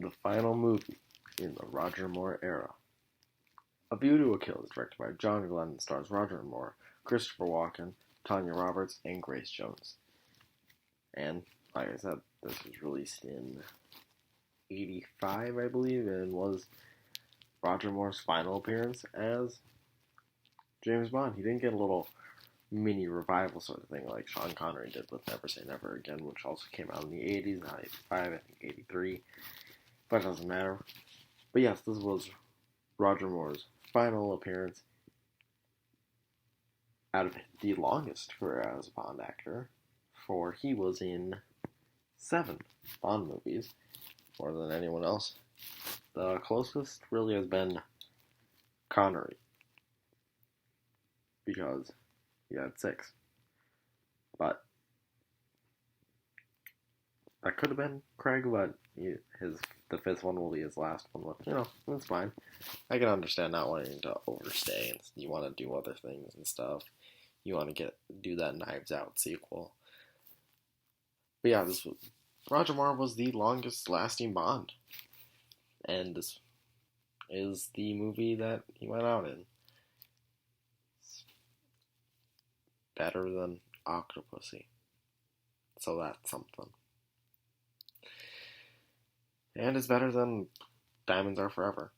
the final movie in the Roger Moore era. A View to a Kill is directed by John Glenn and stars Roger Moore, Christopher Walken, Tanya Roberts, and Grace Jones. And, like I said, this was released in 85, I believe, and was Roger Moore's final appearance as James Bond. He didn't get a little mini revival sort of thing like Sean Connery did with Never Say Never Again, which also came out in the 80s, not 85, I think 83, but it doesn't matter. But yes, this was Roger Moore's final appearance out of the longest career as a Bond actor, for he was in 7 Bond movies, more than anyone else. The closest really has been Connery, because he had 6. But that could have been Craig, but the 5th one will be his last one. But, it's fine. I can understand not wanting to overstay, and you want to do other things and stuff. You want to do that Knives Out sequel. But yeah, Roger Moore was the longest lasting Bond. And this is the movie that he went out in. It's better than Octopussy. So that's something. And it's better than Diamonds Are Forever.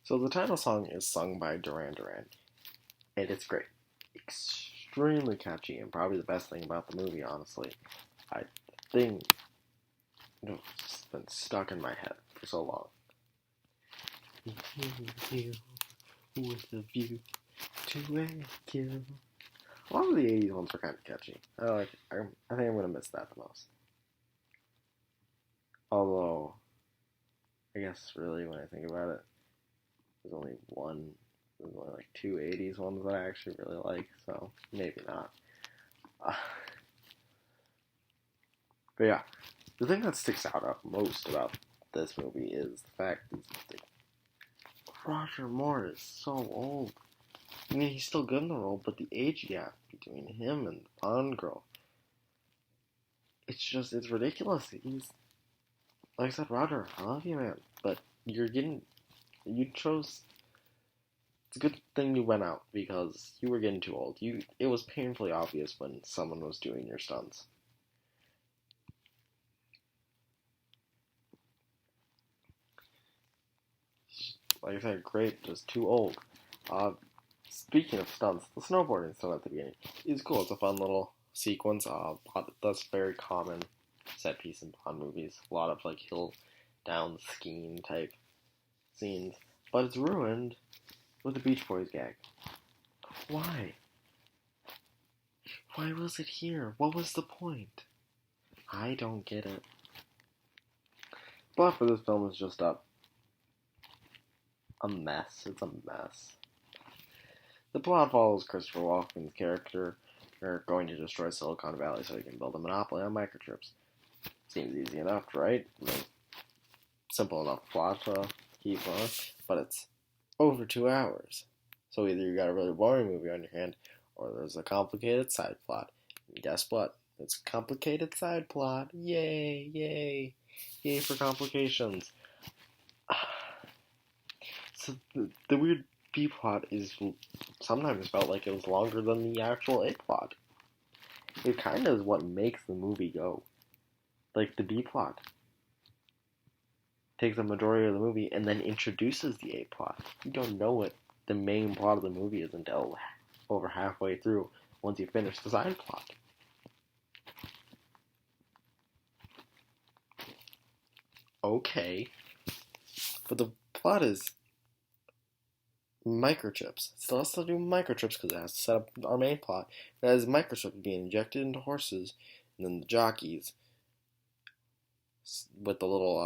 So the title song is sung by Duran Duran. And it's great. Extremely catchy, and probably the best thing about the movie, honestly. I think it's been stuck in my head for so long. With a view to a kill. A lot of the 80s ones were kind of catchy. I think I'm going to miss that the most. Although, I guess really when I think about it, there's only like 2 80s ones that I actually really like, so maybe not. But yeah, the thing that sticks out most about this movie is the fact that Roger Moore is so old. I mean, he's still good in the role, but the age gap between him and the Bond girl, it's ridiculous. He's, like I said, Roger, I love you, man, but you chose, it's a good thing you went out, because you were getting too old. It was painfully obvious when someone was doing your stunts. Like I said, great, just too old. Speaking of stunts, the snowboarding stunt at the beginning is cool. It's a fun little sequence. That's very common set piece in Bond movies. A lot of like hill down skiing type scenes, but it's ruined with the Beach Boys gag. Why? Why was it here? What was the point? I don't get it. The plot for this film is just a mess. It's a mess. The plot follows Christopher Walken's character going to destroy Silicon Valley so he can build a monopoly on microchips. Seems easy enough, right? I mean, simple enough plot to keep on, but it's over 2 hours. So either you got a really boring movie on your hand, or there's a complicated side plot. And guess what? It's a complicated side plot. Yay, yay, yay for complications. So the weird B plot is sometimes felt like it was longer than the actual A plot. It kind of is what makes the movie go. Like the B plot takes a majority of the movie and then introduces the A plot. You don't know what the main plot of the movie is until over halfway through, once you finish the side plot. Okay. But the plot is microchips. It still has to do microchips because it has to set up our main plot. That is microchips being injected into horses, and then the jockeys with the little,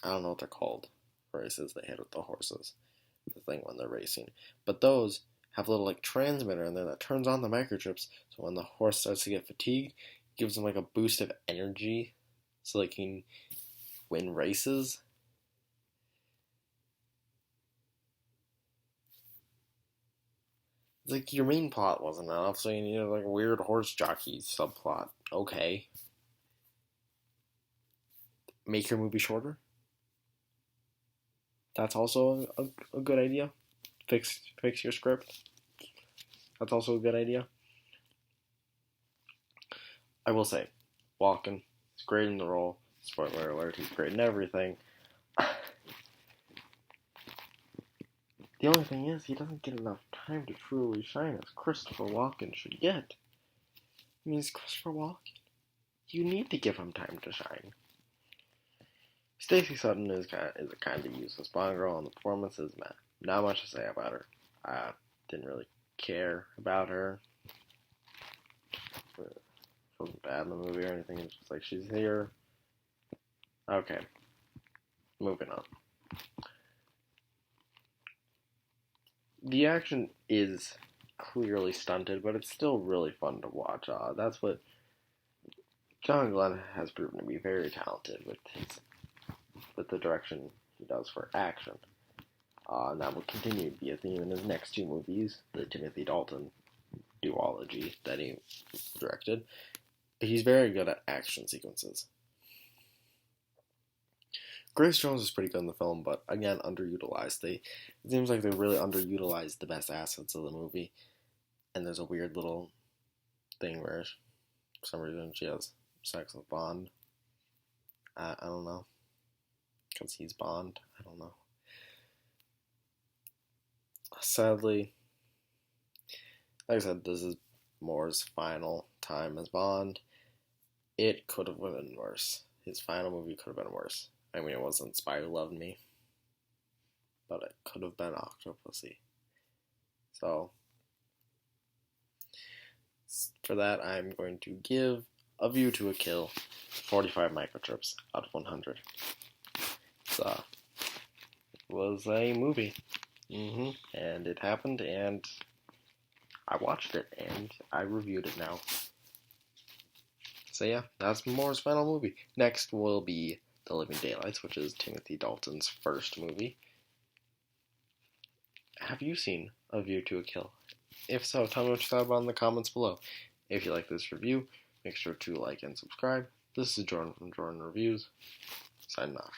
I don't know what they're called, races they hit with the horses. The thing when they're racing. But those have a little like transmitter in there that turns on the microchips, so when the horse starts to get fatigued, it gives them like a boost of energy so they can win races. It's like your main plot wasn't enough, so you needed like a weird horse jockey subplot. Okay. Make your movie shorter. That's also a good idea. Fix your script. That's also a good idea. I will say, Walken is great in the role. Spoiler alert, he's great in everything. The only thing is, he doesn't get enough time to truly shine as Christopher Walken should get. I mean, it's Christopher Walken. You need to give him time to shine. Stacey Sutton is a kind of useless Bond girl, and the performance is meh. Not much to say about her. I didn't really care about her. She wasn't bad in the movie or anything. It's just like, she's here. Okay. Moving on. The action is clearly stunted, but it's still really fun to watch. That's what John Glenn has proven to be very talented with the direction he does for action. And that will continue to be a theme in his next two movies, the Timothy Dalton duology that he directed. But he's very good at action sequences. Grace Jones is pretty good in the film, but again, underutilized. It seems like they really underutilized the best assets of the movie. And there's a weird little thing where, for some reason, she has sex with Bond. I don't know. Because he's Bond. I don't know. Sadly, like I said, this is Moore's final time as Bond. It could have been worse. His final movie could have been worse. I mean, it wasn't Spy Who Loved Me, but it could have been Octopussy. So, for that, I'm going to give A View to a Kill 45 microchips out of 100. It was a movie. And it happened, and I watched it, and I reviewed it now. So yeah, that's Moore's final movie. Next will be The Living Daylights, which is Timothy Dalton's first movie. Have you seen A View to a Kill? If so, tell me what you thought about it in the comments below. If you like this review, make sure to like and subscribe. This is Jordan from Jordan Reviews, signing off.